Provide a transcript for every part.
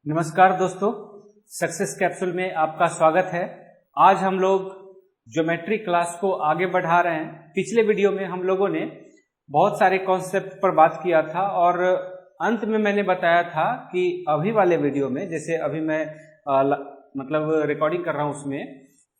नमस्कार दोस्तों, success capsule में आपका स्वागत है। आज हम लोग ज्योमेट्री क्लास को आगे बढ़ा रहे हैं। पिछले वीडियो में हम लोगों ने बहुत सारे कॉन्सेप्ट पर बात किया था और अंत में मैंने बताया था कि अभी वाले वीडियो में, जैसे अभी मैं मतलब रिकॉर्डिंग कर रहा हूं उसमें,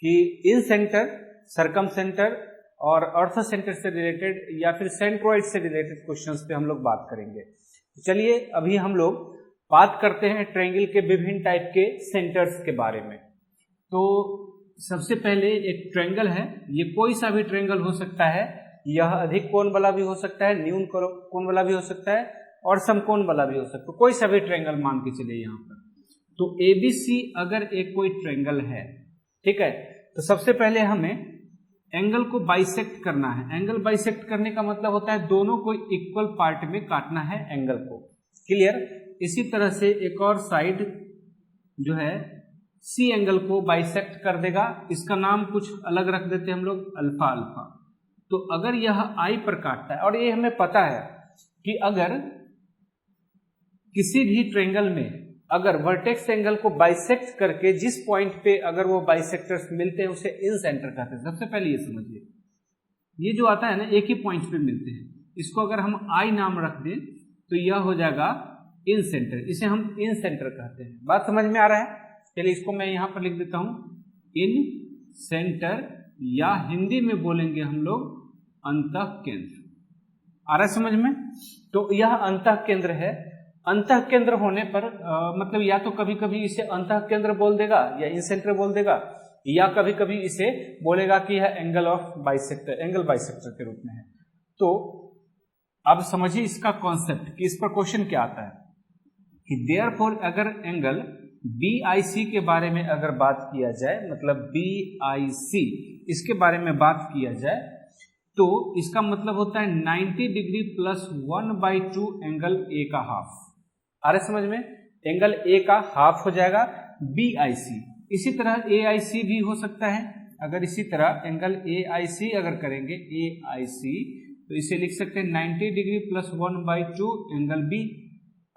कि इन सेंटर, सरकम सेंटर और ऑर्थो सेंटर से रिलेटेड या फिर सेंट्रोइड से रिलेटेड क्वेश्चंस पे हम लोग बात करेंगे। चलिए अभी हम लोग बात करते हैं ट्रायंगल के विभिन्न टाइप के सेंटर्स के बारे में। तो सबसे पहले एक ट्रायंगल है, ये कोई सा भी ट्रायंगल हो सकता है। यह अधिक कोण वाला भी हो सकता है, न्यून कोण वाला भी हो सकता है और समकोण वाला भी हो सकता है। कोई सा भी ट्रायंगल मान के चलिए यहाँ पर। तो ABC अगर एक कोई ट्रायंगल है, ठीक है, तो सबसे पहले हमें एंगल को बाइसेक्ट करना है। एंगल बाइसेक्ट करने का मतलब होता है दोनों को इक्वल पार्ट में काटना है एंगल को। क्लियर? इसी तरह से एक और साइड जो है C एंगल को बाइसेक्ट कर देगा। इसका नाम कुछ अलग रख देते हैं हम लोग, अल्फा अल्फा। तो अगर यह I पर काटता है, और ये हमें पता है कि अगर किसी भी ट्रायंगल में अगर वर्टेक्स एंगल को बाइसेक्ट करके जिस पॉइंट पे अगर वो बाइसेक्टर्स मिलते हैं उसे इन सेंटर कहते हैं। सबसे पहले ये समझिए, ये जो आता है ना, एक ही पॉइंट पे मिलते हैं, इसको अगर हम I नाम रख दें तो यह हो जाएगा इन सेंटर। इसे हम इन सेंटर कहते हैं। बात समझ में आ रहा है? चलिए इसको मैं यहां पर लिख देता हूं, इन सेंटर, या हिंदी में बोलेंगे हम लोग अंतः केंद्र। आ रहा है समझ में? तो यह अंतः केंद्र है। अंतः केंद्र होने पर मतलब या तो कभी कभी इसे अंतः केंद्र बोल देगा या इन सेंटर बोल देगा, या कभी कभी इसे बोलेगा कि यह angle of bisector, angle bisector के रूप में है। तो अब समझिए इसका कॉन्सेप्ट कि इस पर क्वेश्चन क्या आता है कि देयरफॉर अगर एंगल BIC के बारे में अगर बात किया जाए, मतलब BIC इसके बारे में बात किया जाए, तो इसका मतलब होता है 90 डिग्री प्लस 1/2 एंगल A का हाफ। आ रहा है समझ में? एंगल A का हाफ हो जाएगा BIC। इसी तरह AIC भी हो सकता है। अगर इसी तरह एंगल AIC अगर करेंगे, AIC, तो इसे लिख सकते हैं 90 डिग्री प्लस 1/2 एंगल B।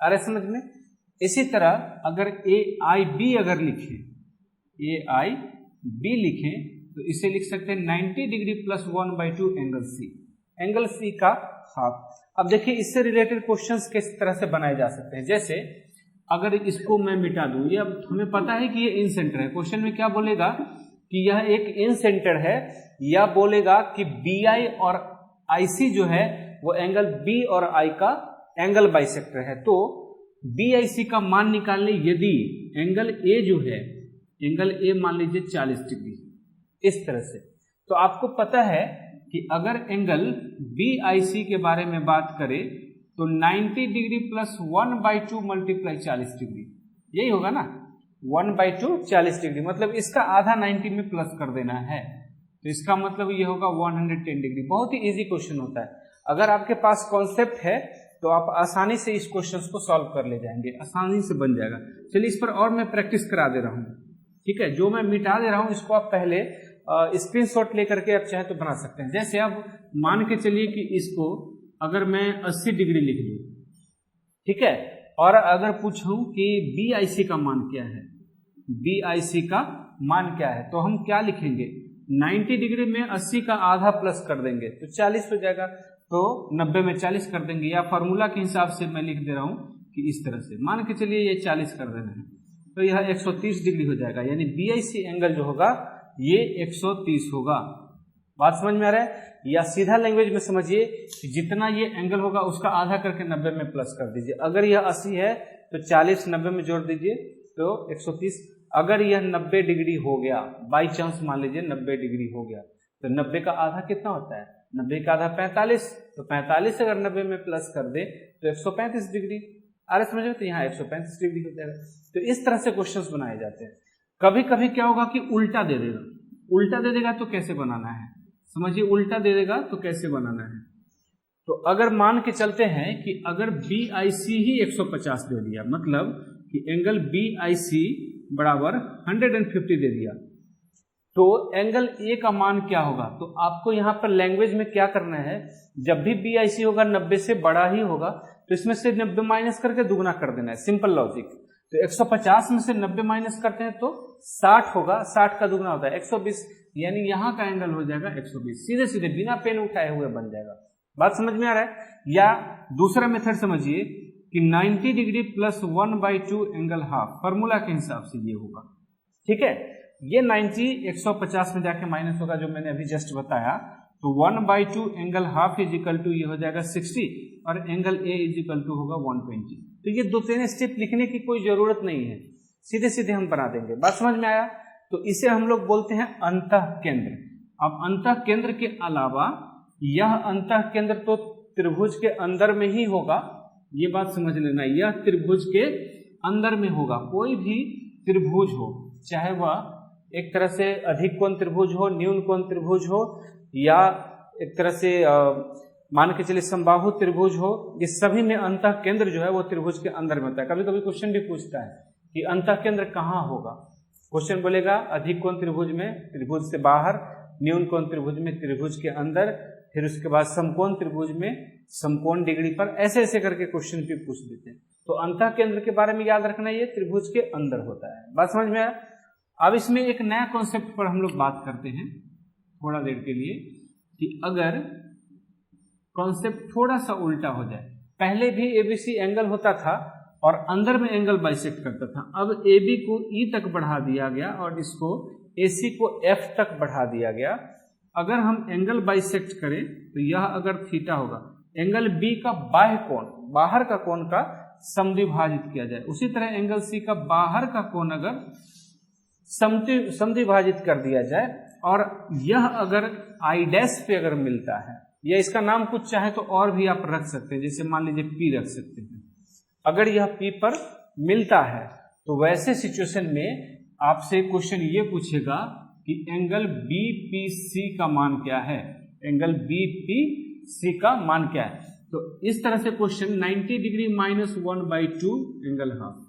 आ रहा है समझ में? इसी तरह अगर AIB अगर लिखें, AIB लिखें, तो इसे लिख सकते हैं 90 degree plus 1/2 angle C, angle C का हाफ। अब देखिए इससे रिलेटेड क्वेश्चंस किस तरह से बनाए जा सकते हैं। जैसे अगर इसको मैं मिटा दूं, ये अब हमें पता है कि ये इन सेंटर है। क्वेश्चन में क्या बोलेगा कि यह एक इन सेंटर है, या बोलेगा कि BI और IC जो है वो एंगल B और I का एंगल बाइसेक्टर है। तो BIC का मान निकालने, यदि एंगल A जो है, एंगल A मान लीजिए 40 डिग्री, इस तरह से, तो आपको पता है कि अगर एंगल BIC के बारे में बात करें तो 90 डिग्री प्लस 1/2 मल्टीप्लाई 40 डिग्री, यही होगा ना, 1/2 40 डिग्री, मतलब इसका आधा 90 में प्लस कर देना है, तो इसका मतलब ये होगा 110 डिग्री। बहुत ही इजी क्वेश्चन होता है। अगर आपके पास कॉन्सेप्ट है तो आप आसानी से इस क्वेश्चन को सॉल्व कर ले जाएंगे, आसानी से बन जाएगा। चलिए इस पर और मैं प्रैक्टिस करा दे रहा हूँ, ठीक है। जो मैं मिटा दे रहा हूँ इसको आप पहले स्क्रीनशॉट लेकर के आप चाहे तो बना सकते हैं। जैसे अब मान के चलिए कि इसको अगर मैं 80 डिग्री लिख दूं, ठीक है, और अगर पूछूं कि BIC का मान क्या है, BIC का मान क्या है, तो हम क्या लिखेंगे, 90 डिग्री में 80 का आधा प्लस कर देंगे तो 40 हो जाएगा, तो 90 में 40 कर देंगे, या फॉर्मूला के हिसाब से मैं लिख दे रहा हूं कि इस तरह से मान के चलिए ये 40 कर देना है, तो यह 130 डिग्री हो जाएगा। यानी BIC एंगल जो होगा ये 130 होगा। बात समझ में आ रहा है? या सीधा लैंग्वेज में समझिए कि जितना ये एंगल होगा उसका आधा करके 90 में प्लस कर दीजिए। अगर यह 80 है तो 40 90 में जोड़ दीजिए तो 130। अगर यह 90 डिग्री हो गया, बाई चांस मान लीजिए 90 डिग्री हो गया, तो 90 का आधा कितना होता है, 90 का आधा 45, तो 45 अगर 90 में प्लस कर दे तो 135 डिग्री। आ रहा समझ में? तो यहाँ 135 डिग्री हो जाएगा। तो इस तरह से क्वेश्चंस बनाए जाते हैं। कभी कभी क्या होगा कि उल्टा दे देगा, उल्टा दे देगा तो कैसे बनाना है समझिए, उल्टा दे देगा तो कैसे बनाना है। तो अगर मान के चलते हैं कि अगर BIC ही 150 दे दिया, मतलब कि एंगल BIC बराबर 150 दे दिया, तो एंगल A का मान क्या होगा। तो आपको यहाँ पर लैंग्वेज में क्या करना है, जब भी BIC होगा 90 से बड़ा ही होगा, तो इसमें से 90 माइनस करके दुगना कर देना है। Simple logic. तो 150 में से 90 माइनस करते हैं तो 60 होगा, 60 का दुगना होता है 120, यानी यहाँ का एंगल हो जाएगा 120, सीधे सीधे बिना पेन उठाए हुए बन जाएगा। बात समझ में आ रहा है? या दूसरा मेथड समझिए कि 90 degree plus 1/2 angle half, formula के हिसाब से ये होगा, ठीक है। ये 90 150 में जाके माइनस होगा जो मैंने अभी जस्ट बताया, तो 1/2 angle half is equal to ये हो जाएगा 60 और angle A is equal to होगा 120। तो ये 2-3 स्टेप लिखने की कोई जरूरत नहीं है, सीधे सीधे हम बना देंगे। बात समझ में आया? तो इसे हम लोग बोलते हैं अंतः केंद्र। अब अंतः केंद्र के अलावा यह अंतः केंद्र तो त्रिभुज के अंदर में ही होगा, ये बात समझ लेना, यह त्रिभुज के अंदर में होगा। कोई भी त्रिभुज हो, चाहे वह एक तरह से अधिक कोण त्रिभुज हो, न्यून कोण त्रिभुज हो, या एक तरह से मान के चलिए समबाहु त्रिभुज हो, ये सभी में अंतः केंद्र जो है वो त्रिभुज के अंदर में होता है। कभी कभी क्वेश्चन भी पूछता है कि अंतः केंद्र कहाँ होगा। क्वेश्चन बोलेगा अधिक कोण त्रिभुज में, त्रिभुज से बाहर, न्यून कोण त्रिभुज में, त्रिभुज के अंदर, फिर उसके बाद समकोण त्रिभुज में, समकोण डिग्री पर, ऐसे ऐसे करके क्वेश्चन भी पूछ देते हैं। तो अंतः केंद्र के बारे में याद रखना, ये त्रिभुज के अंदर होता है। बात समझ में आया? अब इसमें एक नया कॉन्सेप्ट पर हम लोग बात करते हैं थोड़ा देर के लिए, कि अगर कॉन्सेप्ट थोड़ा सा उल्टा हो जाए, पहले भी एबीसी एंगल होता था और अंदर में एंगल बाइसेक्ट करता था, अब AB को E तक बढ़ा दिया गया और इसको AC को F तक बढ़ा दिया गया। अगर हम एंगल बाइसेक्ट करें तो यह अगर थीटा होगा, एंगल B का बाह्य कोण, बाहर का कोण का समद्विभाजित किया जाए, उसी तरह एंगल C का बाहर का कोण अगर समद्विभाजित कर दिया जाए और यह अगर I डैश पे अगर मिलता है, या इसका नाम कुछ चाहे तो और भी आप रख सकते हैं, जैसे मान लीजिए P रख सकते हैं। अगर यह P पर मिलता है तो वैसे सिचुएशन में आपसे क्वेश्चन ये पूछेगा कि एंगल BPC का मान क्या है, एंगल BPC का मान क्या है। तो इस तरह से question 90 degree minus 1/2 angle half,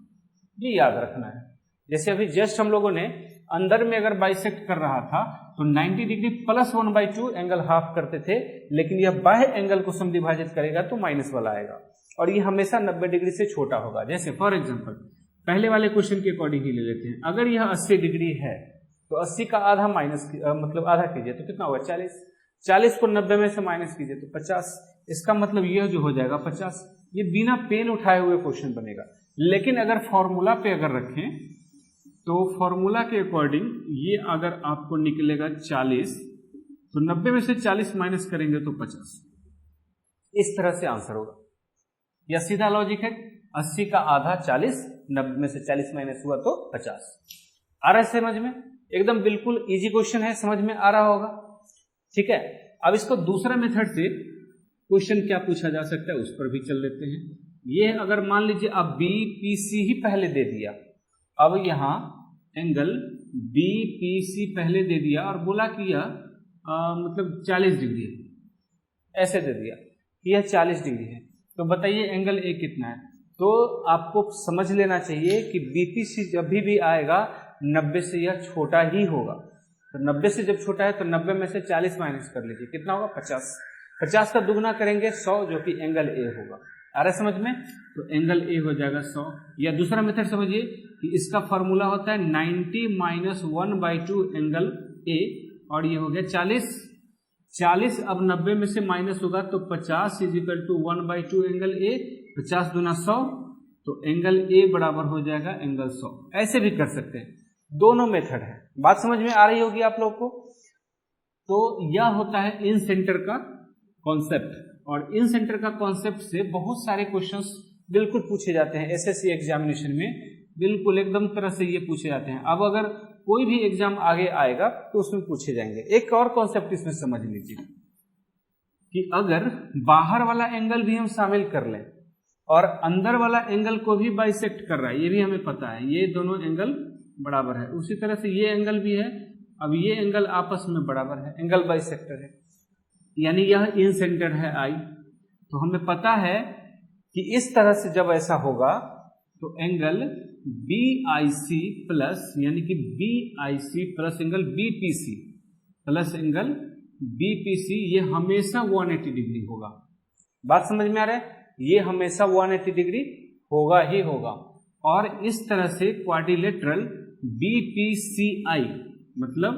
ये याद रखना है। जैसे अभी जस्ट हम लोगों ने अंदर में अगर बाइसेक्ट कर रहा था तो 90 डिग्री प्लस 1/2 एंगल हाफ करते थे, लेकिन यह बाह्य एंगल को समद्विभाजित करेगा तो माइनस वाला आएगा और ये हमेशा 90 डिग्री से छोटा होगा। जैसे फॉर एग्जांपल पहले वाले क्वेश्चन के अकॉर्डिंग ही ले लेते हैं। अगर यह 80 डिग्री है तो 80 का आधा माइनस मतलब आधा कीजिए तो कितना होगा 40, 40 को 90 में से माइनस कीजिए तो 50, इसका मतलब यह जो हो जाएगा 50। ये बिना पेन उठाए हुए क्वेश्चन बनेगा। लेकिन अगर फॉर्मूला पे अगर रखें तो फॉर्मूला के अकॉर्डिंग ये अगर आपको निकलेगा 40 तो 90 में से 40 माइनस करेंगे तो 50, इस तरह से आंसर होगा। यह सीधा लॉजिक है, 80 का आधा 40, 90 में से 40 माइनस हुआ तो 50। आ रहा है समझ में? एकदम बिल्कुल इजी क्वेश्चन है, समझ में आ रहा होगा। ठीक है, अब इसको दूसरा मेथड से क्वेश्चन क्या पूछा जा सकता है उस पर भी चल लेते हैं। ये अगर मान लीजिए अब BPC ही पहले दे दिया, अब यहां एंगल BPC पहले दे दिया और बोला कि यह मतलब 40 डिग्री है, ऐसे दे दिया कि यह 40 डिग्री है, तो बताइए एंगल A कितना है। तो आपको समझ लेना चाहिए कि BPC जब भी आएगा 90 से यह छोटा ही होगा। तो 90 से जब छोटा है तो 90 में से 40 माइनस कर लीजिए, कितना होगा 50। 50 का दुगना करेंगे 100, जो कि एंगल A होगा। आ रहा है समझ में? तो एंगल A हो जाएगा 100। या दूसरा मेथड समझिए कि इसका फॉर्मूला होता है 90 माइनस 1/2 एंगल A और ये हो गया 40। 40 अब 90 में से माइनस होगा तो 50 is equal to 1/2 angle A, 50 दूना 100, तो एंगल A बराबर हो जाएगा एंगल 100। ऐसे भी कर सकते हैं, दोनों मेथड है। बात समझ में आ रही होगी आप लोग को। तो यह होता है इन सेंटर का कॉन्सेप्ट, और इन सेंटर का कॉन्सेप्ट से बहुत सारे क्वेश्चंस बिल्कुल पूछे जाते हैं SSC एग्जामिनेशन में, बिल्कुल एकदम तरह से ये पूछे जाते हैं। अब अगर कोई भी एग्जाम आगे आएगा तो उसमें पूछे जाएंगे। एक और कॉन्सेप्ट इसमें समझ लीजिए कि अगर बाहर वाला एंगल भी हम शामिल कर लें और अंदर वाला एंगल को भी बाइसेक्ट कर रहा है, ये भी हमें पता है, ये दोनों एंगल बराबर है। उसी तरह से ये एंगल भी है, अब ये एंगल आपस में बराबर है, एंगल बाइसेक्टर है, यानी यह इन सेंटर है I। तो हमें पता है कि इस तरह से जब ऐसा होगा तो एंगल BIC प्लस यानी कि BIC plus angle BPC plus angle BPC ये हमेशा 180 डिग्री होगा। बात समझ में आ रहा है? ये हमेशा 180 डिग्री होगा ही होगा। और इस तरह से क्वाड्रिलेटरल BPCI, मतलब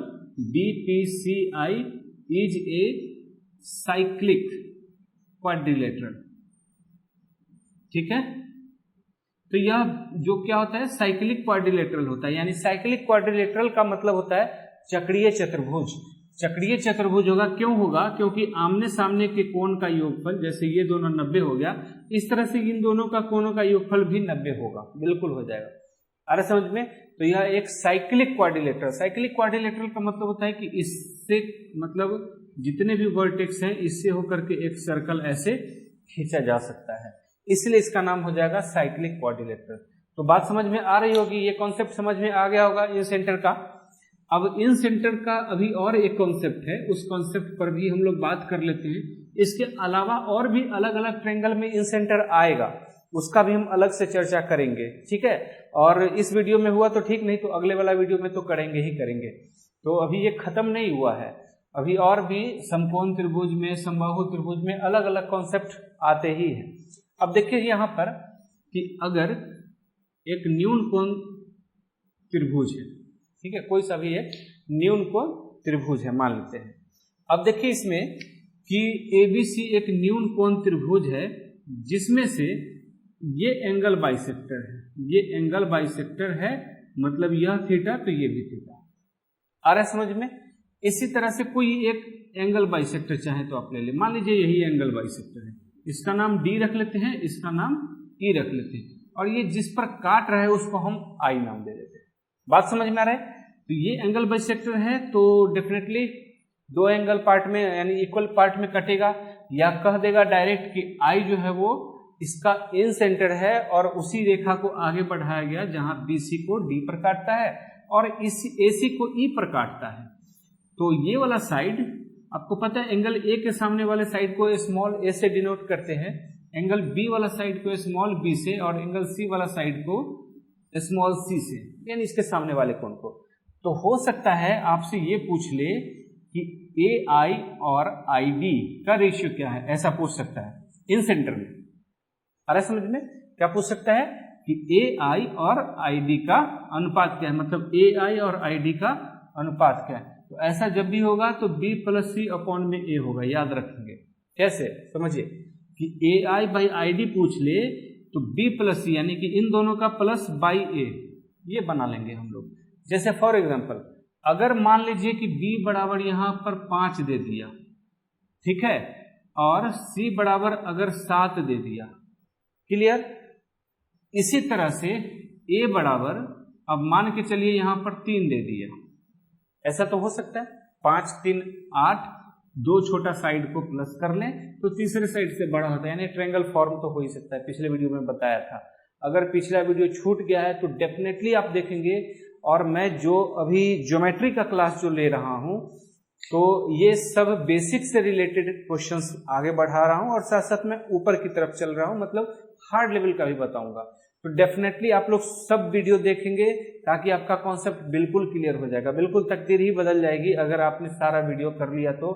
BPCI is a cyclic quadrilateral. ठीक है, तो यह जो क्या होता है, साइक्लिक क्वाड्रिलेटरल होता है। यानी साइक्लिक क्वाड्रिलेटरल का मतलब होता है चक्रीय चतुर्भुज। चक्रीय चतुर्भुज होगा, क्यों होगा, क्योंकि आमने सामने के कोण का योगफल, जैसे ये दोनों 90 हो गया, इस तरह से इन दोनों का कोणों का योगफल भी 90 होगा, बिल्कुल हो जाएगा। आ रहा समझ में? तो यह एक साइक्लिक क्वाड्रिलेटरल। साइक्लिक क्वाड्रिलेटरल का मतलब होता है कि इससे मतलब जितने भी वर्टेक्स हैं इससे होकर के एक सर्कल ऐसे खींचा जा सकता है, इसलिए इसका नाम हो जाएगा साइक्लिक क्वाड्रिलेटरल। तो बात समझ में आ रही होगी, ये कॉन्सेप्ट समझ में आ गया होगा इन सेंटर का। अब इन सेंटर का अभी और एक कॉन्सेप्ट है, उस कॉन्सेप्ट पर भी हम लोग बात कर लेते हैं। इसके अलावा और भी अलग अलग ट्रायंगल में इन सेंटर आएगा, उसका भी हम अलग से चर्चा करेंगे। ठीक है, और इस वीडियो में हुआ तो ठीक, नहीं तो अगले वाला वीडियो में तो करेंगे ही करेंगे। तो अभी ये खत्म नहीं हुआ है, अभी और भी समकोण त्रिभुज में, समबाहु त्रिभुज में अलग अलग कॉन्सेप्ट आते ही हैं। अब देखिए यहाँ पर कि अगर एक न्यून कोण त्रिभुज है, ठीक है, कोई सा भी एक न्यून कोण त्रिभुज है मान लेते हैं। अब देखिए इसमें कि ABC एक न्यून कोण त्रिभुज है जिसमें से ये एंगल बाइसेक्टर है, ये एंगल बाइसेक्टर है, मतलब यह थीटा तो ये भी थीटा। आ रहा है समझ में? इसी तरह से कोई एक एंगल बाइसेक्टर चाहे तो आप ले ले, मान लीजिए यही एंगल बाइसेक्टर है, इसका नाम D रख लेते हैं, इसका नाम E रख लेते हैं, और ये जिस पर काट रहा है उसको हम I नाम दे देते हैं। बात समझ में आ रहा है? तो ये एंगल बाइसेक्टर है तो डेफिनेटली दो एंगल पार्ट में यानी इक्वल पार्ट में कटेगा, या कह देगा डायरेक्ट कि I जो है वो इसका इन सेंटर है और उसी रेखा को आगे बढ़ाया गया जहां BC को D पर काटता है और इस AC को E पर काटता है। तो ये वाला साइड आपको पता है एंगल A के सामने वाले साइड को स्मॉल a से डिनोट करते हैं, एंगल B वाला साइड को स्मॉल b से, और एंगल C वाला साइड को स्मॉल c से, यानी इसके सामने वाले कोण को। तो हो सकता है आपसे ये पूछ ले कि AI और ID का रेशियो क्या है, ऐसा पूछ सकता है इन सेंटर में। अरे समझ में क्या पूछ सकता है कि AI और ID का अनुपात क्या है, मतलब AI और ID का अनुपात क्या है। तो ऐसा जब भी होगा तो B + C अपॉन में A होगा, याद रखेंगे। कैसे, समझिए कि AI बाई ID पूछ ले तो B + C यानी कि इन दोनों का प्लस बाई A, ये बना लेंगे हम लोग। जैसे फॉर एग्जांपल अगर मान लीजिए कि B बराबर यहाँ पर 5 दे दिया, ठीक है, और C बराबर अगर 7 दे दिया, क्लियर। इसी तरह से A बराबर अब मान के चलिए यहाँ पर 3 दे दिया, ऐसा तो हो सकता है, 5 3 8, दो छोटा साइड को प्लस कर लें तो तीसरे साइड से बड़ा होता है, यानी ट्रायंगल फॉर्म तो हो ही सकता है। पिछले वीडियो में बताया था, अगर पिछला वीडियो छूट गया है तो डेफिनेटली आप देखेंगे। और मैं जो अभी ज्योमेट्री का क्लास जो ले रहा हूं तो ये सब बेसिक से रिलेटेड क्वेश्चंस आगे बढ़ा रहा हूं और साथ साथ में ऊपर की तरफ चल रहा हूं, मतलब हार्ड लेवल का भी बताऊंगा। तो डेफिनेटली आप लोग सब वीडियो देखेंगे ताकि आपका कॉन्सेप्ट बिल्कुल क्लियर हो जाएगा, बिल्कुल तकदीर ही बदल जाएगी अगर आपने सारा वीडियो कर लिया तो।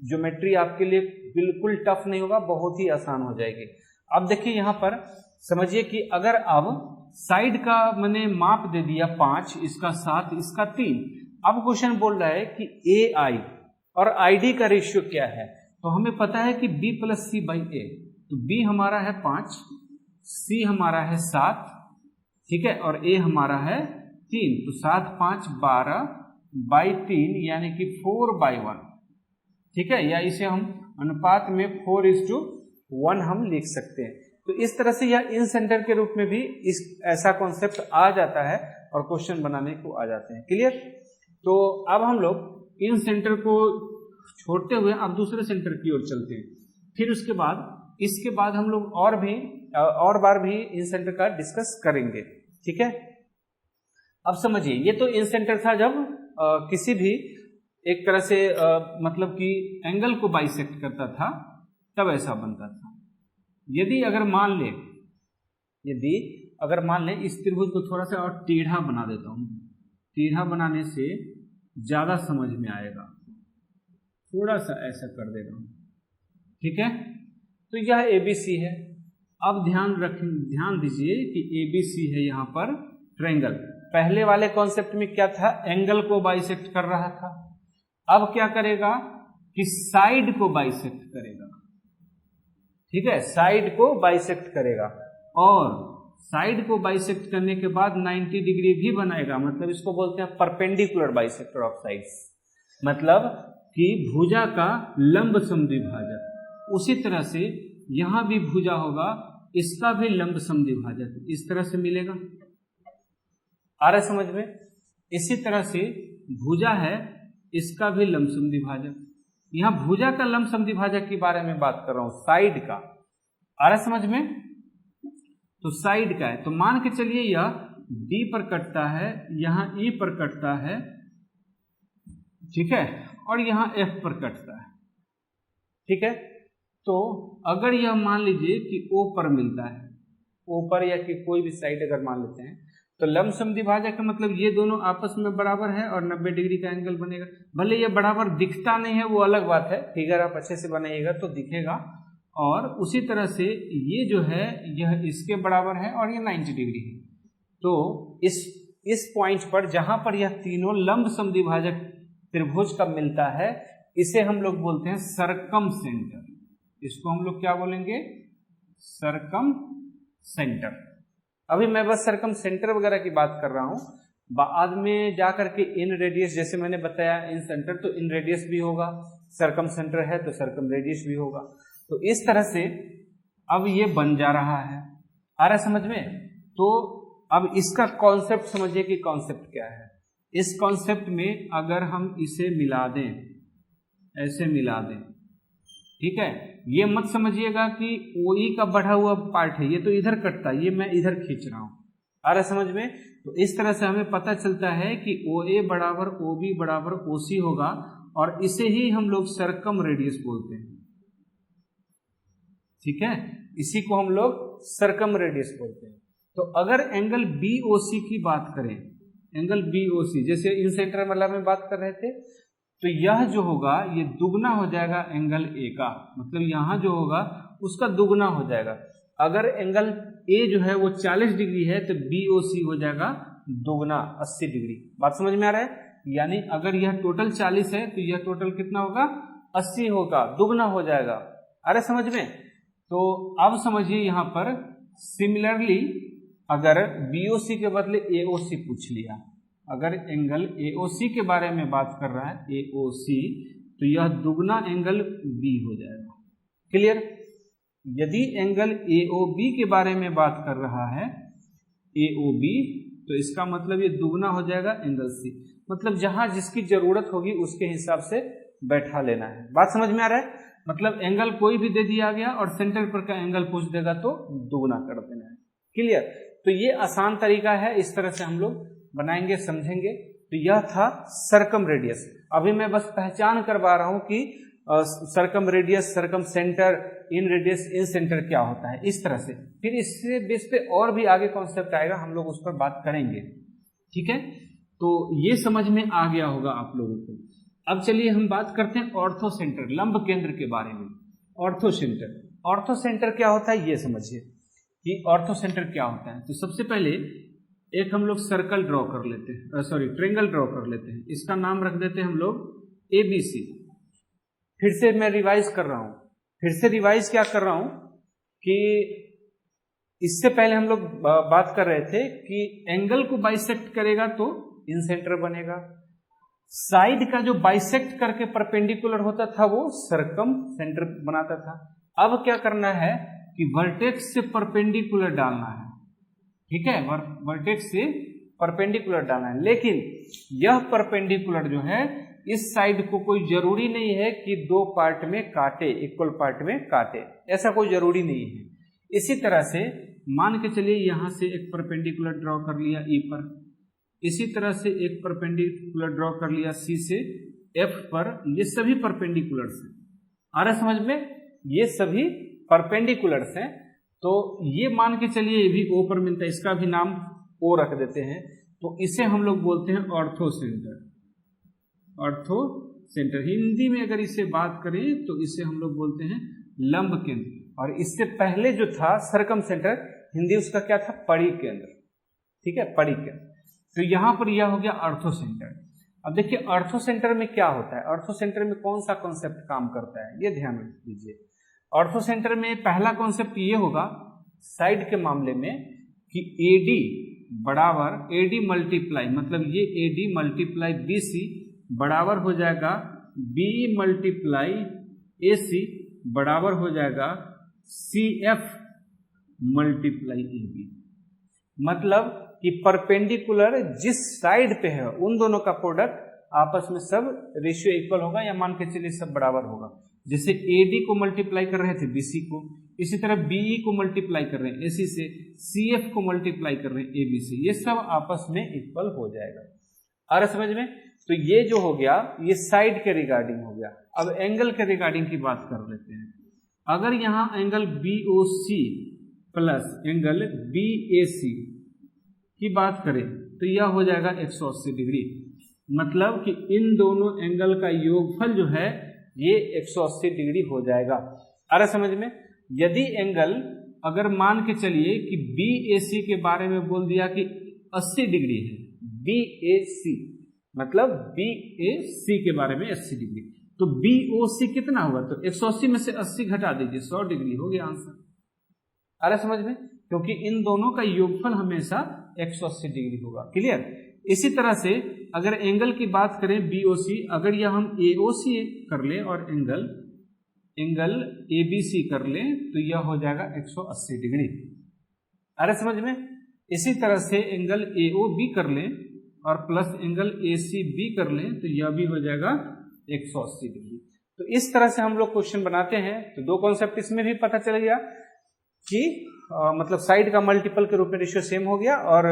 ज्योमेट्री आपके लिए बिल्कुल टफ नहीं होगा, बहुत ही आसान हो जाएगी। अब देखिए यहाँ पर समझिए कि अगर अब साइड का मैंने माप दे दिया 5, इसका 7, इसका 3, अब क्वेश्चन बोल रहा है कि AI और ID का रेशियो क्या है। तो हमें पता है कि B + C बाई A, तो B हमारा है 5, C हमारा है 7, ठीक है, और A हमारा है 3, तो 7 5 12 बाई 3 यानी कि 4/1, ठीक है, या इसे हम अनुपात में 4:1 हम लिख सकते हैं। तो इस तरह से या इन सेंटर के रूप में भी इस ऐसा कॉन्सेप्ट आ जाता है और क्वेश्चन बनाने को आ जाते हैं, क्लियर। तो अब हम लोग इन सेंटर को छोड़ते हुए अब दूसरे सेंटर की ओर चलते हैं, फिर उसके बाद इसके बाद हम लोग और बार भी इन सेंटर का डिस्कस करेंगे, ठीक है। अब समझिए ये तो इन सेंटर था जब किसी भी एक तरह से मतलब कि एंगल को बाइसेक्ट करता था तब ऐसा बनता था। यदि अगर मान ले इस त्रिभुज को थोड़ा सा और टेढ़ा बना देता हूं, टेढ़ा बनाने से ज्यादा समझ में आएगा, थोड़ा सा ऐसा कर दे रहा हूं, ठीक है। तो यह ABC है, अब ध्यान दीजिए कि ABC है यहाँ पर ट्रायंगल। पहले वाले कॉन्सेप्ट में क्या था, एंगल को बाइसेक्ट कर रहा था। अब क्या करेगा कि साइड को बाइसेक्ट करेगा। ठीक है, साइड को बाइसेक्ट करेगा और साइड को बाइसेक्ट करने के बाद 90 डिग्री भी बनाएगा। मतलब इसको बोलते हैं परपेंडिकुलर बाइसेक्टर ऑफ साइड्स, मतलब कि भुजा का लंब समद्विभाजक। उसी तरह से यहां भी भुजा होगा, इसका भी लंब समद्विभाजक इस तरह से मिलेगा। आ रहा है समझ में? इसी तरह से भुजा है, इसका भी लंब समद्विभाजक। यहां भुजा का लंब समद्विभाजक के बारे में बात कर रहा हूं, साइड का। आ रहा है समझ में? तो साइड का है, तो मान के चलिए यह D पर कटता है, यहां E पर कटता है, ठीक है, और यहां F पर कटता है। ठीक है, तो अगर यह मान लीजिए कि O पर मिलता है, O पर या कि कोई भी साइड अगर मान लेते हैं, तो लंब समद्विभाजक का मतलब ये दोनों आपस में बराबर है और 90 डिग्री का एंगल बनेगा। भले ये बराबर दिखता नहीं है, वो अलग बात है, फिगर आप अच्छे से बनाइएगा तो दिखेगा। और उसी तरह से ये जो है यह इसके बराबर है और ये 90 डिग्री है। तो इस पॉइंट पर जहां पर यह तीनों लंब समद्विभाजक त्रिभुज का मिलता है, इसे हम लोग बोलते हैं सरकम सेंटर। इसको हम लोग क्या बोलेंगे? सरकम सेंटर। अभी मैं बस सरकम सेंटर वगैरह की बात कर रहा हूं, बाद में जाकर के इन रेडियस, जैसे मैंने बताया इन सेंटर तो इन रेडियस भी होगा, सरकम सेंटर है तो सरकम रेडियस भी होगा। तो इस तरह से अब ये बन जा रहा है। आ रहा समझ में? तो अब इसका कॉन्सेप्ट समझिए कि कॉन्सेप्ट क्या है। इस कॉन्सेप्ट में अगर हम इसे मिला दें, ऐसे मिला दें, ठीक है, ये मत समझिएगा कि OE का बढ़ा हुआ पार्ट है, ये तो इधर कटता है, ये मैं इधर खींच रहा हूं। आ रहा समझ में? तो इस तरह से हमें पता चलता है कि OA बराबर OB बराबर OC होगा और इसे ही हम लोग सरकम रेडियस बोलते हैं। ठीक है, इसी को हम लोग सरकम रेडियस बोलते हैं। तो अगर एंगल BOC की बात करें, एंगल BOC जैसे इन सेंटर वाला में बात कर रहे थे, तो यह जो होगा ये दुगना हो जाएगा एंगल A का, मतलब यहां जो होगा उसका दुगना हो जाएगा। अगर एंगल A जो है वो 40 डिग्री है तो BOC हो जाएगा दुगना 80 डिग्री। बात समझ में आ रहा है? यानी अगर यह टोटल 40 है तो यह टोटल कितना होगा? 80 होगा, दुगना हो जाएगा। अरे समझ में? तो अब समझिए यहां पर सिमिलरली अगर BOC के बदले AOC पूछ लिया, अगर एंगल AOC के बारे में बात कर रहा है, AOC, तो यह दुगना एंगल B हो जाएगा। क्लियर? यदि एंगल AOB के बारे में बात कर रहा है, AOB, तो इसका मतलब ये दुगना हो जाएगा एंगल C। मतलब जहां जिसकी जरूरत होगी उसके हिसाब से बैठा लेना है। बात समझ में आ रहा है? मतलब एंगल कोई भी दे दिया गया और सेंटर पर का एंगल पूछ देगा तो दुगना कर देना है। क्लियर? तो ये आसान तरीका है, इस तरह से हम लोग बनाएंगे, समझेंगे। तो यह था सरकम रेडियस। अभी मैं बस पहचान करवा रहा हूं कि circum radius, circum centre, in radius, in centre क्या होता है, इस तरह से। फिर इससे बेस पे और भी आगे कॉन्सेप्ट आएगा, हम लोग उस पर बात करेंगे। ठीक है, तो ये समझ में आ गया होगा आप लोगों को। अब चलिए हम बात करते हैं ऑर्थो सेंटर, लंब केंद्र के बारे में। ऑर्थो सेंटर, ऑर्थो सेंटर क्या होता है ये समझिए कि ऑर्थो सेंटर क्या होता है। तो सबसे पहले एक हम लोग सर्कल ड्रॉ कर लेते हैं, ट्रायंगल ड्रॉ कर लेते हैं। इसका नाम रख देते हैं हम लोग ABC। फिर से मैं रिवाइज कर रहा हूं, फिर से रिवाइज क्या कर रहा हूं कि इससे पहले हम लोग बात कर रहे थे कि एंगल को बाइसेक्ट करेगा तो इन सेंटर बनेगा, साइड का जो बाइसेक्ट करके परपेंडिकुलर होता था वो सरकम सेंटर बनाता था। अब क्या करना है कि वर्टेक्स से परपेंडिकुलर डालना है। ठीक है, वर्टेक्स से परपेंडिकुलर डालना है, लेकिन यह परपेंडिकुलर जो है इस साइड को कोई जरूरी नहीं है कि दो पार्ट में काटे, इक्वल पार्ट में काटे, ऐसा कोई जरूरी नहीं है। इसी तरह से मान के चलिए यहां से एक परपेंडिकुलर ड्रॉ कर लिया E पर, इसी तरह से एक परपेंडिकुलर ड्रॉ कर लिया C से F पर। ये सभी परपेंडिकुलर्स हैं, आ रहा समझ में? ये सभी परपेंडिकुलर्स हैं। तो ये मान के चलिए ये भी O पर मिलता है, इसका भी नाम O रख देते हैं। तो इसे हम लोग बोलते हैं ortho centre. Ortho centre Hindi में अगर इसे बात करें तो इसे हम लोग बोलते हैं लंब केंद्र। और इससे पहले जो था सरकम सेंटर, हिंदी उसका क्या था, परिकेंद्र, ठीक है, परिकेंद्र। तो यहां पर यह हो गया अर्थो सेंटर। अब देखिए अर्थो सेंटर में क्या होता है, अर्थो सेंटर में कौन सा कॉन्सेप्ट काम करता है, ये ध्यान दीजिए। अर्थो सेंटर में पहला कॉन्सेप्ट ये होगा साइड के मामले में कि एडी बराबर एडी मल्टीप्लाई, मतलब ये एडी मल्टीप्लाई बीसी बराबर हो जाएगा बी मल्टीप्लाई एसी बराबर हो जाएगा CF मल्टीप्लाई AB। मतलब कि परपेंडिकुलर जिस साइड पे है उन दोनों का प्रोडक्ट आपस में सब रेशियो इक्वल होगा, या मान के चलिए सब बराबर होगा। जैसे AD को मल्टीप्लाई कर रहे थे BC को, इसी तरह BE को मल्टीप्लाई कर रहे हैं AC से, CF को मल्टीप्लाई कर रहे हैं AB से, ये सब आपस में इक्वल हो जाएगा। आ रहा समझ में? तो ये जो हो गया ये साइड के रिगार्डिंग हो गया। अब एंगल के रिगार्डिंग की बात कर लेते हैं। अगर यहां angle BOC plus angle BAC की बात करें तो यह हो जाएगा 180 डिग्री। मतलब कि इन दोनों एंगल का योगफल जो है ये 180 डिग्री हो जाएगा। आ रहा समझ में? यदि एंगल अगर मान के चलिए कि BAC के बारे में बोल दिया कि 80 डिग्री है, BAC मतलब BAC के बारे में 80 डिग्री, तो BOC कितना होगा, तो 180 में से 80 घटा दीजिए, 100 डिग्री हो गया आंसर। आ रहा समझ में? क्योंकि इन दोनों का योगफल हमेशा 180 डिग्री होगा। क्लियर? इसी तरह से अगर एंगल की बात करें BOC, अगर यह हम AOC कर ले और एंगल ABC कर ले तो यह हो जाएगा 180 डिग्री। आ रहा समझ में? इसी तरह से एंगल AOB कर ले और प्लस एंगल ACB कर ले तो यह भी हो जाएगा 180 डिग्री। तो इस तरह से हम लोग क्वेश्चन बनाते हैं। तो दो कॉन्सेप्ट इसमें भी पता चल गया कि मतलब साइड का मल्टीपल के रूप में रेशियो सेम हो गया, और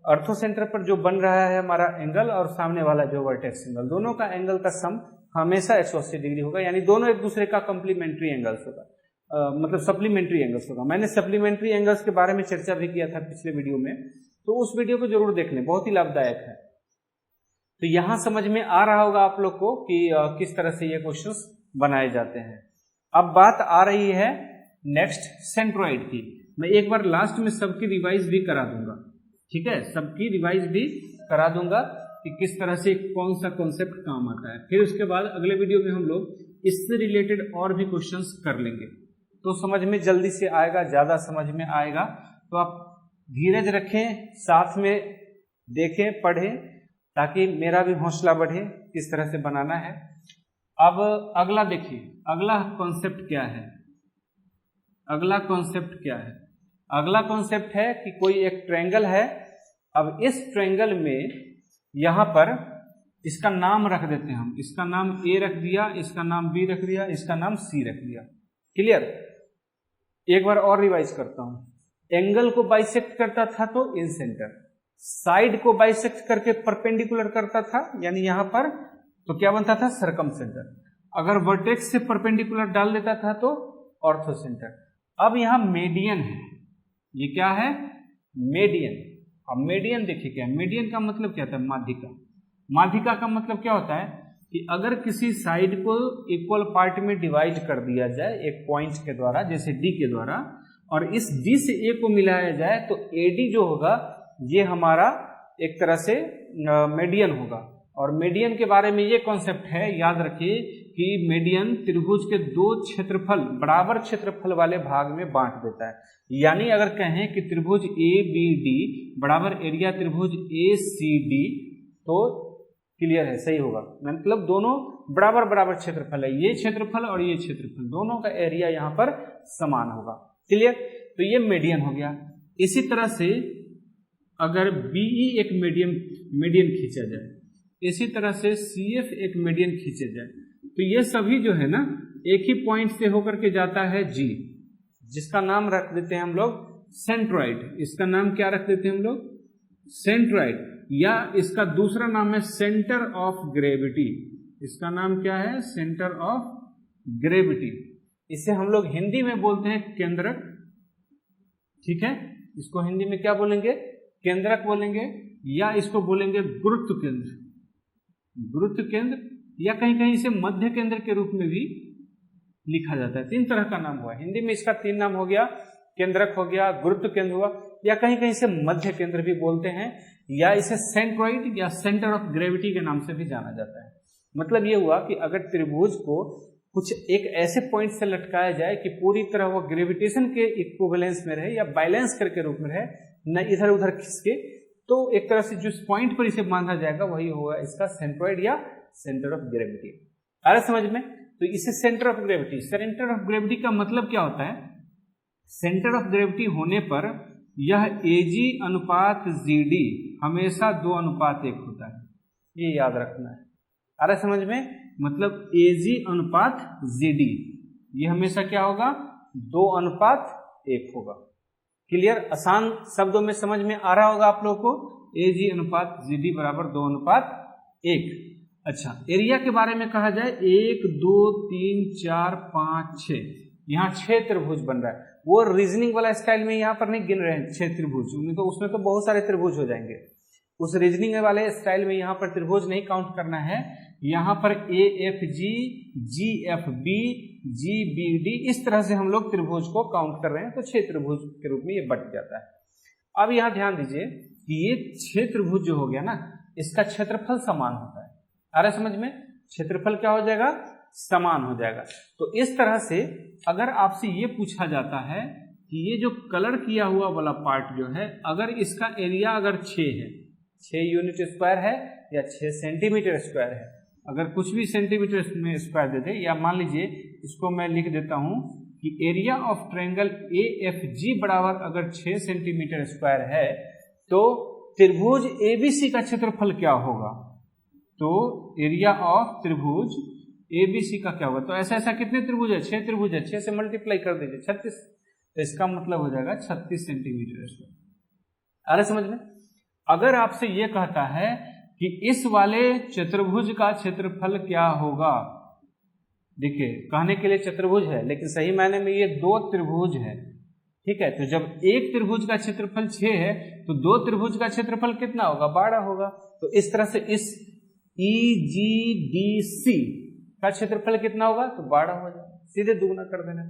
अर्थो सेंटर पर जो बन रहा है हमारा एंगल और सामने वाला जो वर्टेक्स एंगल, दोनों का एंगल का सम हमेशा 180 डिग्री होगा, यानी दोनों एक दूसरे का कॉम्प्लीमेंट्री एंगल्स होगा, मतलब सप्लीमेंट्री एंगल्स होगा। मैंने सप्लीमेंट्री एंगल्स के बारे में चर्चा भी किया था पिछले वीडियो में, तो उस वीडियो को जरूर देख लें, बहुत ही लाभदायक है। तो यहां समझ में आ रहा होगा आप लोग को कि किस तरह से ये क्वेश्चंस बनाए जाते हैं। अब बात आ रही है नेक्स्ट सेंट्रोइड की। मैं एक बार लास्ट में सबकी रिवाइज भी करा दूंगा, ठीक है, सबकी रिवाइज भी करा दूंगा कि किस तरह से कौन सा कॉन्सेप्ट काम आता है। फिर उसके बाद अगले वीडियो में हम लोग इससे रिलेटेड और भी क्वेश्चंस कर लेंगे, तो समझ में जल्दी से आएगा, ज्यादा समझ में आएगा। तो आप धीरज रखें, साथ में देखें, पढ़ें, ताकि मेरा भी हौसला बढ़े किस तरह से बनाना है। अब अगला देखिए, अगला कॉन्सेप्ट क्या है। अगला कॉन्सेप्ट क्या है? अगला कॉन्सेप्ट है कि कोई एक ट्रायंगल है। अब इस ट्रायंगल में यहां पर इसका नाम रख देते हैं हम, इसका नाम A रख दिया, इसका नाम B रख दिया, इसका नाम C रख दिया। क्लियर? एक बार और रिवाइज करता हूं। एंगल को बाइसेक्ट करता था तो इन सेंटर, साइड को बाइसेक्ट करके परपेंडिकुलर करता था, यानी यहां पर तो क्या बनता था, सरकम सेंटर। अगर वर्टेक्स से परपेंडिकुलर डाल देता था तो ऑर्थो सेंटर। अब यहां मीडियन है, ये क्या है, मीडियन। अब मीडियन देखिए क्या है, मीडियन का मतलब क्या होता है, माध्यिका। माध्यिका का मतलब क्या होता है कि अगर किसी साइड को इक्वल पार्ट में डिवाइड कर दिया जाए एक पॉइंट के द्वारा, जैसे D के द्वारा, और इस D से A को मिलाया जाए तो AD जो होगा ये हमारा एक तरह से मीडियन होगा। और मीडियन के बारे में ये कॉन्सेप्ट है, याद रखिए कि मीडियन त्रिभुज के दो क्षेत्रफल बराबर क्षेत्रफल वाले भाग में बांट देता है। यानी अगर कहें कि त्रिभुज ABD बराबर एरिया त्रिभुज ACD, तो क्लियर है, सही होगा। मतलब दोनों बराबर बराबर क्षेत्रफल है, ये क्षेत्रफल और ये क्षेत्रफल, दोनों का एरिया यहाँ पर समान होगा। क्लियर? तो ये मीडियन हो गया। इसी तरह से अगर BE एक मीडियन खींचा जाए, इसी तरह से CF एक मीडियन खींचा जाए, तो ये सभी जो है ना एक ही पॉइंट से होकर के जाता है G, जिसका नाम रख देते हैं हम लोग सेंट्रोइड। इसका नाम क्या रख देते हैं हम लोग, सेंट्रोइड, या इसका दूसरा नाम है सेंटर ऑफ ग्रेविटी। इसका नाम क्या है, सेंटर ऑफ ग्रेविटी। इसे हम लोग हिंदी में बोलते हैं केंद्रक, ठीक है, इसको हिंदी में क्या बोलेंगे, केंद्रक बोलेंगे, या इसको बोलेंगे गुरुत्व केंद्र, गुरुत्व केंद्र, या कहीं कहीं इसे मध्य केंद्र के रूप में भी लिखा जाता है। 3 तरह का नाम हुआ, हिंदी में इसका 3 नाम हो गया, केंद्रक हो गया, गुरुत्व केंद्र हुआ, या कहीं कहीं से मध्य केंद्र भी बोलते हैं, या इसे सेंट्रॉइड या सेंटर ऑफ ग्रेविटी के नाम से भी जाना जाता है। मतलब ये हुआ कि अगर त्रिभुज को कुछ एक ऐसे पॉइंट से लटकाया जाए कि पूरी तरह वो ग्रेविटेशन के इक्विवेलेंस में रहे या बैलेंस करके रूप में रहे, न इधर उधर खिसके, तो एक तरह से जिस पॉइंट पर इसे बांधा जाएगा वही होगा इसका सेंट्रॉइड या सेंटर ऑफ ग्रेविटी। आ रहा समझ में? तो इसे centre of gravity, centre of gravity का मतलब क्या होता है? सेंटर ऑफ ग्रेविटी होने पर यह AG अनुपात GD हमेशा 2:1 होता है, ये याद रखना है। आ रहा समझ में? मतलब AG अनुपात GD ये हमेशा क्या होगा? 2:1 होगा। क्लियर? आसान शब्दों में समझ में आ रहा होगा आप लोगों को, AG अनुपात GD बराबर 2:1। अच्छा, एरिया के बारे में कहा जाए, 1 2 3 4 5 6, यहाँ 6 त्रिभुज बन रहा है। वो रीजनिंग वाला स्टाइल में यहाँ पर नहीं गिन रहे हैं 6 त्रिभुज, तो उसमें तो बहुत सारे त्रिभुज हो जाएंगे। उस रीजनिंग वाले स्टाइल में यहाँ पर त्रिभुज नहीं काउंट करना है, यहाँ पर AFG, GFB, GBD इस तरह से हम लोग त्रिभुज को काउंट कर रहे हैं, तो 6 त्रिभुज के रूप में ये बट जाता है। अब यहाँ ध्यान दीजिए कि ये 6 त्रिभुज जो हो गया ना, इसका क्षेत्रफल समान होता है। आ रहा समझ में? क्षेत्रफल क्या हो जाएगा? समान हो जाएगा। तो इस तरह से अगर आपसे ये पूछा जाता है कि ये जो कलर किया हुआ वाला पार्ट जो है, अगर इसका एरिया अगर 6 है, 6 यूनिट स्क्वायर है या 6 सेंटीमीटर स्क्वायर है, अगर कुछ भी सेंटीमीटर में स्क्वायर दे दे, या मान लीजिए इसको मैं लिख देता हूं कि एरिया ऑफ ट्रायंगल AFG बराबर अगर 6 सेंटीमीटर स्क्वायर है, तो त्रिभुज ABC का क्षेत्रफल क्या होगा? तो एरिया ऑफ त्रिभुज ABC का क्या होगा? तो ऐसा कितने त्रिभुज है? 6 त्रिभुज है, 6 से मल्टीप्लाई कर दीजिए 36, तो इसका मतलब हो जाएगा 36 सेंटीमीटर स्क्वायर। आ रहा समझ में? अगर आपसे ये कहता है कि इस वाले चतुर्भुज का क्षेत्रफल क्या होगा, देखिए कहने के लिए चतुर्भुज है, लेकिन सही मायने में ये 2 त्रिभुज है, ठीक है। तो जब एक त्रिभुज का क्षेत्रफल 6 है, तो 2 त्रिभुज का क्षेत्रफल कितना होगा? 12 होगा। तो इस तरह से इस EGDC का क्षेत्रफल कितना होगा? तो 12 हो जाएगा, सीधे दुगना कर देना।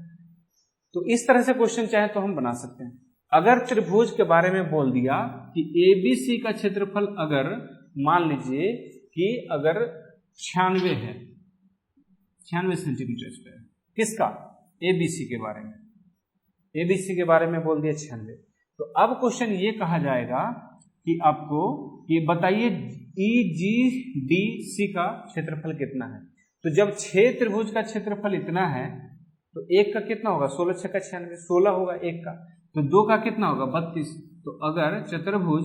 तो इस तरह से क्वेश्चन चाहे तो हम बना सकते हैं। अगर त्रिभुज के बारे में बोल दिया कि ABC का क्षेत्रफल अगर मान लीजिए कि अगर 96 है, 96 सेंटीमीटर स्क्वायर, किसका? ABC के बारे में, ABC के बारे में बोल दिया 96। तो अब क्वेश्चन ये कहा जाएगा कि आपको ये बताइए EGDC का क्षेत्रफल कितना है। तो जब 6 त्रिभुज का क्षेत्रफल इतना है, तो एक का कितना होगा? 16 6 का 96, 16 होगा एक का। तो 2 का कितना होगा? 32। तो अगर चतुर्भुज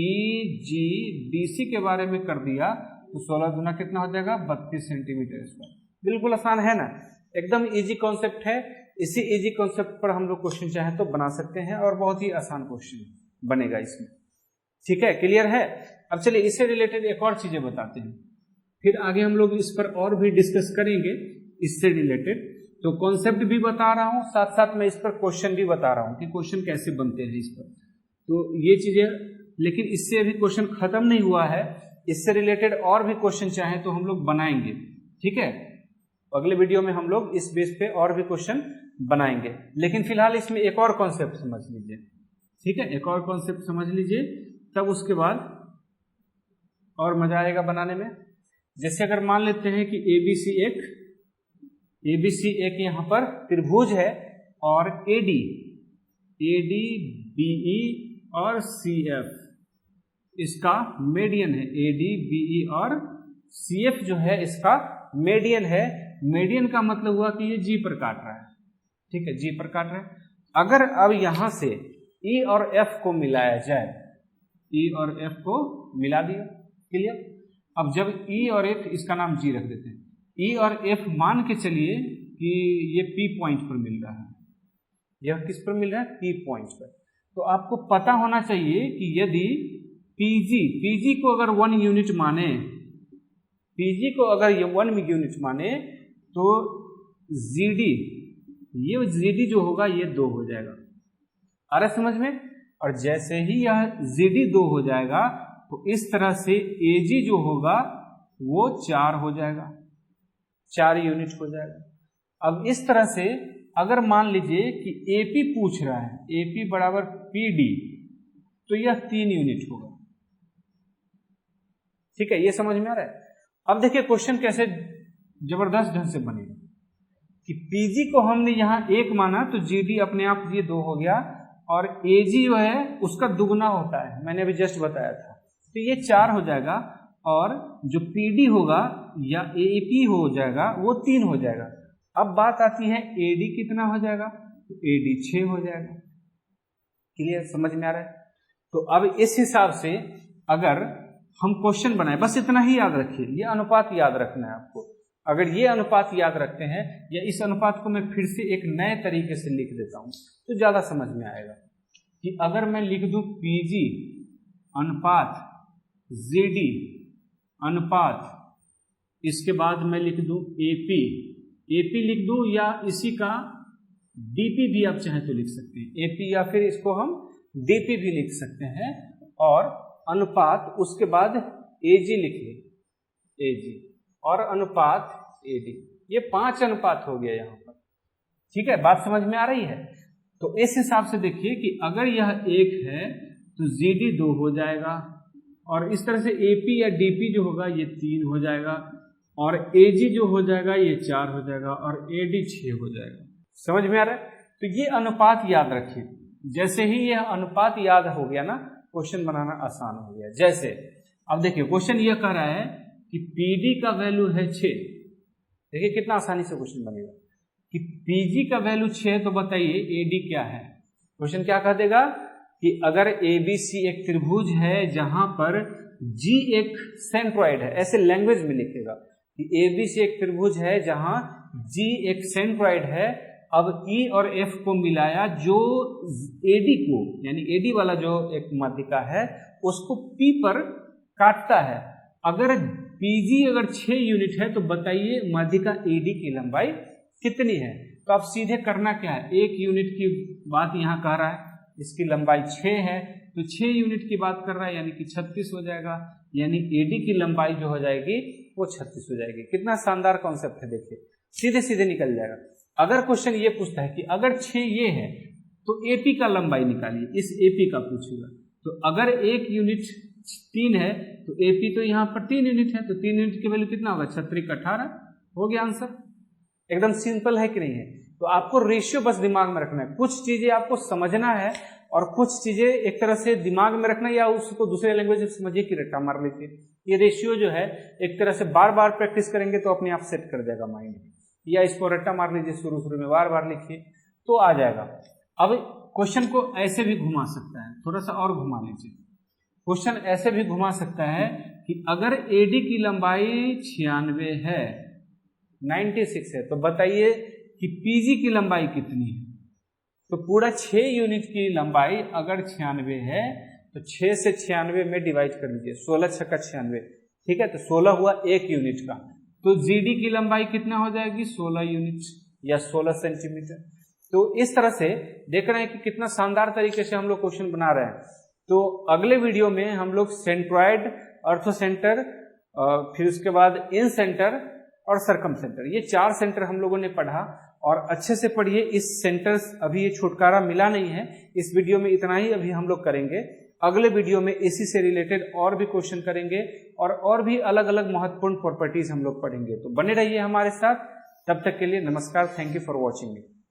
EGDC के बारे में कर दिया, तो 16 दूना कितना हो जाएगा? 32 सेंटीमीटर स्क्वायर। बिल्कुल आसान है ना, एकदम इजी कॉन्सेप्ट है। इसी इजी कॉन्सेप्ट पर हम लोग क्वेश्चन चाहे तो बना सकते हैं, और बहुत ही आसान क्वेश्चन बनेगा इसमें। ठीक है, क्लियर है? अब चलिए इससे रिलेटेड एक और चीजें बताते हैं, फिर आगे हम लोग इस पर और भी डिस्कस करेंगे इससे रिलेटेड। तो कॉन्सेप्ट भी बता रहा हूं, साथ साथ मैं इस पर क्वेश्चन भी बता रहा हूं कि क्वेश्चन कैसे बनते हैं इस पर। तो ये चीजें, लेकिन इससे अभी क्वेश्चन खत्म नहीं हुआ है, इससे रिलेटेड और भी क्वेश्चन चाहे तो हम लोग बनाएंगे। ठीक है, अगले वीडियो में हम लोग इस बेस पे और भी क्वेश्चन बनाएंगे, लेकिन फिलहाल इसमें एक और कॉन्सेप्ट समझ लीजिए। ठीक है, एक और कॉन्सेप्ट समझ लीजिए, तब उसके बाद और मजा आएगा बनाने में। जैसे अगर मान लेते हैं कि ABC एक यहां पर त्रिभुज है, और AD BE और CF इसका मीडियन है। AD BE और CF जो है इसका मीडियन है। मीडियन का मतलब हुआ कि ये G पर काट रहा है। ठीक है, G पर काट रहा है। अगर अब यहां से E और F को मिलाया जाए, E और F को मिला दिया, क्लियर। अब जब E और F, इसका नाम G रख देते हैं, E और F मान के चलिए कि ये P पॉइंट पर मिल रहा है। यह किस पर मिल रहा है? P पॉइंट पर। तो आपको पता होना चाहिए कि यदि PG को अगर 1 यूनिट माने, PG को अगर ये 1 यूनिट माने, तो ये GD जो होगा ये 2 हो जाएगा। आ रहा समझ में? और जैसे ही यह GD 2 हो जाएगा, तो इस तरह से AG जो होगा वो 4 हो जाएगा, 4 यूनिट हो जाएगा। अब इस तरह से अगर मान लीजिए कि AP पूछ रहा है, AP बराबर PD, तो यह 3 यूनिट होगा। ठीक है, ये समझ में आ रहा है। अब देखिए क्वेश्चन कैसे जबरदस्त ढंग से बनेगा कि PG को हमने यहां 1 माना तो GD अपने आप ये 2 हो गया, और AG जो है उसका दुगना होता है, मैंने अभी जस्ट बताया था, तो ये 4 हो जाएगा, और जो PD होगा या AP हो जाएगा वो 3 हो जाएगा। अब बात आती है AD कितना हो जाएगा, तो AD 6 हो जाएगा। क्लियर, समझ में आ रहा है। तो अब इस हिसाब से अगर हम क्वेश्चन बनाए, बस इतना ही याद रखिए, ये अनुपात याद रखना है आपको। अगर ये अनुपात याद रखते हैं, या इस अनुपात को मैं फिर से एक नए तरीके से लिख देता हूं तो ज्यादा समझ में आएगा कि अगर मैं लिख दूं PG अनुपात ZD अनुपात, इसके बाद मैं लिख दूं AP लिख दूं, या इसी का DP भी आप चाहे तो लिख सकते हैं, AP या फिर इसको हम DP भी लिख सकते हैं, और अनुपात उसके बाद AG लिखिए, AG और अनुपात AD, ये 5 अनुपात हो गया यहां पर। ठीक है, बात समझ में आ रही है। तो इस हिसाब से देखिए कि अगर यह 1 है तो ZD 2 हो जाएगा, और इस तरह से AP या DP जो होगा ये 3 हो जाएगा, और AG जो हो जाएगा ये 4 हो जाएगा, और AD 6 हो जाएगा। समझ में आ रहा है। तो ये अनुपात याद रखिए, जैसे ही यह अनुपात याद हो गया ना, क्वेश्चन बनाना आसान हो गया। जैसे अब देखिए क्वेश्चन यह कह रहा है कि PD का वैल्यू है 6, देखिए कितना आसानी से क्वेश्चन बनेगा कि PG का वैल्यू 6, तो बताइए AD क्या है। क्वेश्चन क्या कह देगा कि अगर ABC एक त्रिभुज है जहां पर G एक सेंट्रॉइड है, ऐसे लैंग्वेज में लिखेगा कि ABC एक त्रिभुज है जहां G एक सेंट्रॉइड है। अब E और F को मिलाया, जो AD को यानी AD वाला जो एक माध्यिका है उसको P पर काटता है। अगर PG अगर 6 यूनिट है तो बताइए माध्यिका AD की लंबाई कितनी है। तो आप सीधे करना क्या है, 1 यूनिट की बात यहाँ कह रहा है, इसकी लंबाई 6 है, तो 6 यूनिट की बात कर रहा है यानी कि 36 हो जाएगा, यानी AD की लंबाई जो हो जाएगी वो 36 हो जाएगी। कितना शानदार कॉन्सेप्ट है, देखिए सीधे सीधे निकल जाएगा। अगर क्वेश्चन ये पूछता है कि अगर 6 ये है तो AP का लंबाई निकालिए, इस AP का पूछेगा। तो अगर 1 यूनिट 3 है तो AP तो यहाँ पर 3 यूनिट है, तो 3 यूनिट की वैल्यू कितना होगा, 36 18 हो गया आंसर। एकदम सिंपल है कि नहीं है। तो आपको रेशियो बस दिमाग में रखना है, कुछ चीजें आपको समझना है और कुछ चीजें एक तरह से दिमाग में रखना, या उसको दूसरे लैंग्वेज में समझिए कि रट्टा मार लीजिए। ये रेशियो जो है एक तरह से बार बार प्रैक्टिस करेंगे तो अपने आप सेट कर जाएगा माइंड, या इसको रट्टा मार लीजिए, शुरू शुरू में बार बार लिखिए तो आ जाएगा। अब क्वेश्चन को ऐसे भी घुमा सकता है, थोड़ा सा और घुमा लीजिए। क्वेश्चन ऐसे भी घुमा सकता है कि अगर AD की लंबाई 96 है, 96 है, तो बताइए कि PG की लंबाई कितनी है। तो पूरा 6 यूनिट की लंबाई अगर 96 है तो 6 से 96 में डिवाइड कर लीजिए, 16 छक्का 96, ठीक है, तो 16 हुआ 1 यूनिट का। तो GD की लंबाई कितना हो जाएगी, 16 यूनिट या 16 सेंटीमीटर। तो इस तरह से देख रहे हैं कि कितना शानदार तरीके से हम लोग क्वेश्चन बना रहे हैं। तो अगले वीडियो में हम लोग सेंट्रॉइड, अर्थोसेंटर, फिर उसके बाद इन सेंटर और सरकम सेंटर, ये 4 सेंटर हम लोगों ने पढ़ा, और अच्छे से पढ़िए। इस सेंटर्स अभी ये छुटकारा मिला नहीं है, इस वीडियो में इतना ही अभी हम लोग करेंगे। अगले वीडियो में इसी से रिलेटेड और भी क्वेश्चन करेंगे, और भी अलग अलग महत्वपूर्ण प्रॉपर्टीज हम लोग पढ़ेंगे। तो बने रहिए हमारे साथ, तब तक के लिए नमस्कार, thank you for watching me.